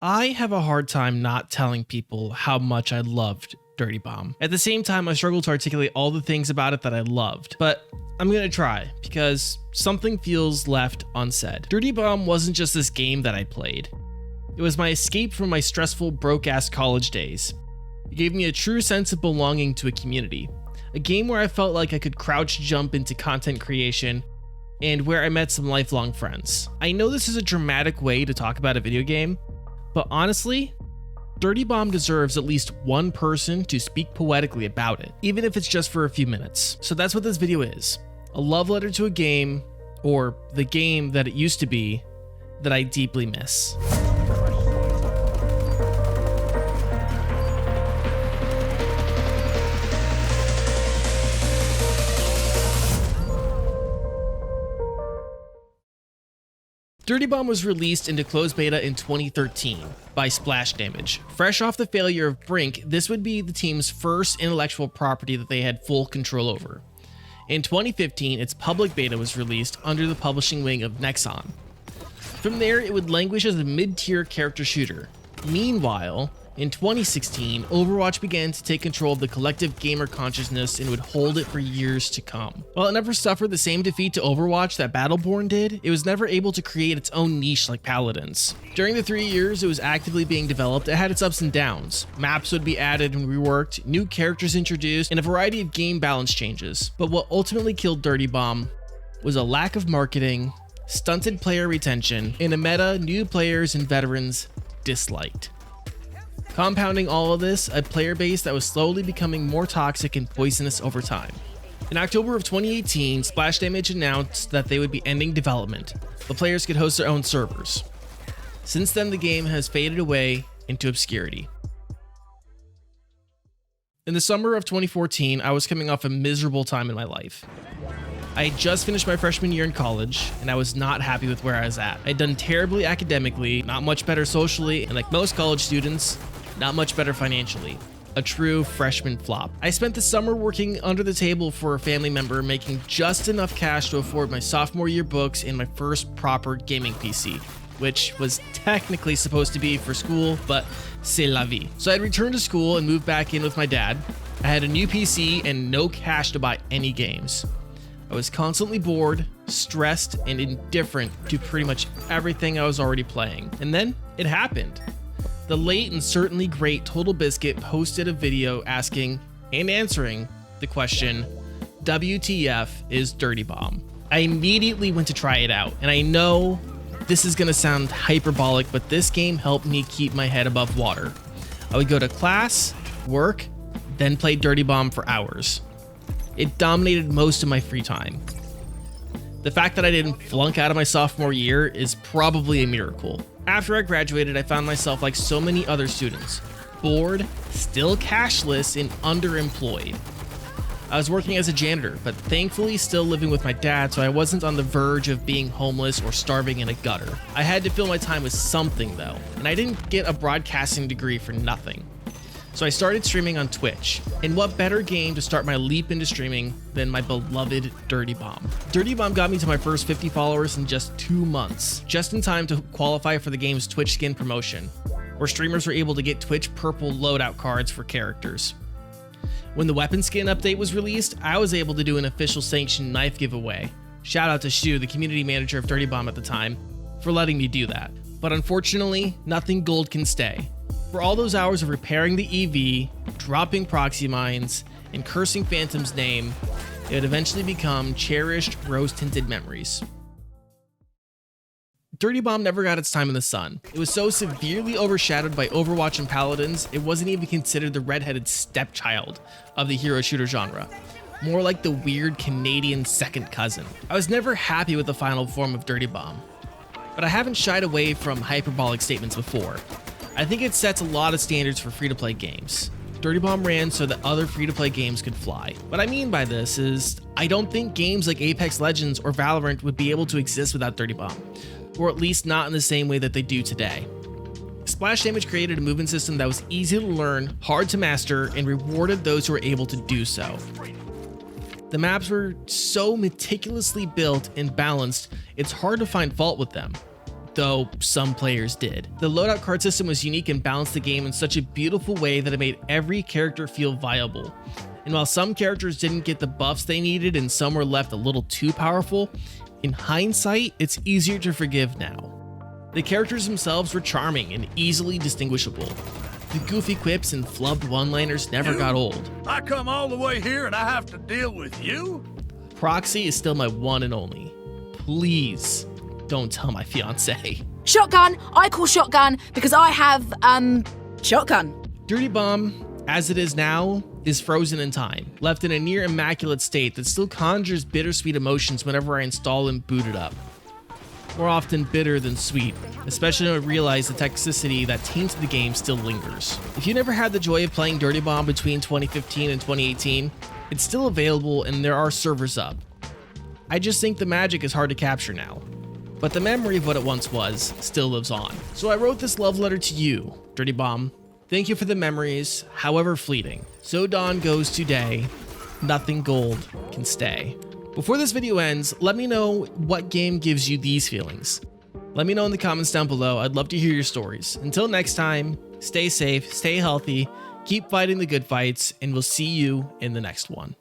I have a hard time not telling people how much I loved Dirty Bomb. At the same time, I struggle to articulate all the things about it that I loved, but I'm gonna try because something feels left unsaid. Dirty Bomb wasn't just this game that I played. It was my escape from my stressful, broke-ass college days. It gave me a true sense of belonging to a community, a game where I felt like I could crouch jump into content creation, and where I met some lifelong friends. I know this is a dramatic way to talk about a video game, but honestly, Dirty Bomb deserves at least one person to speak poetically about it, even if it's just for a few minutes. So that's what this video is. A love letter to a game, or the game that it used to be, that I deeply miss. Dirty Bomb was released into closed beta in 2013 by Splash Damage. Fresh off the failure of Brink, this would be the team's first intellectual property that they had full control over. In 2015, its public beta was released under the publishing wing of Nexon. From there, it would languish as a mid-tier character shooter. Meanwhile, in 2016, Overwatch began to take control of the collective gamer consciousness and would hold it for years to come. While it never suffered the same defeat to Overwatch that Battleborn did, it was never able to create its own niche like Paladins. During the 3 years it was actively being developed, it had its ups and downs. Maps would be added and reworked, new characters introduced, and a variety of game balance changes. But what ultimately killed Dirty Bomb was a lack of marketing, stunted player retention, and a meta new players and veterans disliked. Compounding all of this, a player base that was slowly becoming more toxic and poisonous over time. In October of 2018, Splash Damage announced that they would be ending development, but players could host their own servers. Since then, the game has faded away into obscurity. In the summer of 2014, I was coming off a miserable time in my life. I had just finished my freshman year in college, and I was not happy with where I was at. I'd done terribly academically, not much better socially, and like most college students, not much better financially. A true freshman flop. I spent the summer working under the table for a family member, making just enough cash to afford my sophomore year books and my first proper gaming PC, which was technically supposed to be for school, but c'est la vie. So I'd returned to school and moved back in with my dad. I had a new PC and no cash to buy any games. I was constantly bored, stressed, and indifferent to pretty much everything I was already playing. And then it happened. The late and certainly great Total Biscuit posted a video asking and answering the question, WTF is Dirty Bomb? I immediately went to try it out, and I know this is gonna sound hyperbolic, but this game helped me keep my head above water. I would go to class, work, then play Dirty Bomb for hours. It dominated most of my free time. The fact that I didn't flunk out of my sophomore year is probably a miracle. After I graduated, I found myself like so many other students, bored, still cashless, and underemployed. I was working as a janitor, but thankfully still living with my dad, so I wasn't on the verge of being homeless or starving in a gutter. I had to fill my time with something though, and I didn't get a broadcasting degree for nothing. So I started streaming on Twitch, and what better game to start my leap into streaming than my beloved Dirty Bomb. Dirty Bomb got me to my first 50 followers in just 2 months, just in time to qualify for the game's Twitch skin promotion, where streamers were able to get Twitch purple loadout cards for characters. When the weapon skin update was released, I was able to do an official sanctioned knife giveaway. Shout out to Shu, the community manager of Dirty Bomb at the time, for letting me do that. But unfortunately, nothing gold can stay. For all those hours of repairing the EV, dropping proxy mines, and cursing Phantom's name, it would eventually become cherished rose-tinted memories. Dirty Bomb never got its time in the sun. It was so severely overshadowed by Overwatch and Paladins, it wasn't even considered the redheaded stepchild of the hero shooter genre. More like the weird Canadian second cousin. I was never happy with the final form of Dirty Bomb, but I haven't shied away from hyperbolic statements before. I think it sets a lot of standards for free-to-play games. Dirty Bomb ran so that other free-to-play games could fly. What I mean by this is, I don't think games like Apex Legends or Valorant would be able to exist without Dirty Bomb, or at least not in the same way that they do today. Splash Damage created a movement system that was easy to learn, hard to master, and rewarded those who were able to do so. The maps were so meticulously built and balanced, it's hard to find fault with them. though some players did. The loadout card system was unique and balanced the game in such a beautiful way that it made every character feel viable. And while some characters didn't get the buffs they needed and some were left a little too powerful, in hindsight, it's easier to forgive now. The characters themselves were charming and easily distinguishable. The goofy quips and flubbed one-liners never got old. I come all the way here and I have to deal with you? Proxy is still my one and only. Please don't tell my fiance. Shotgun! I call shotgun because I have, shotgun. Dirty Bomb, as it is now, is frozen in time, left in a near immaculate state that still conjures bittersweet emotions whenever I install and boot it up. More often bitter than sweet, especially when I realize the toxicity that tainted the game still lingers. If you never had the joy of playing Dirty Bomb between 2015 and 2018, it's still available and there are servers up. I just think the magic is hard to capture now, but the memory of what it once was still lives on. So I wrote this love letter to you, Dirty Bomb. Thank you for the memories, however fleeting. So dawn goes today, nothing gold can stay. Before this video ends, let me know what game gives you these feelings. Let me know in the comments down below. I'd love to hear your stories. Until next time, stay safe, stay healthy, keep fighting the good fights, and we'll see you in the next one.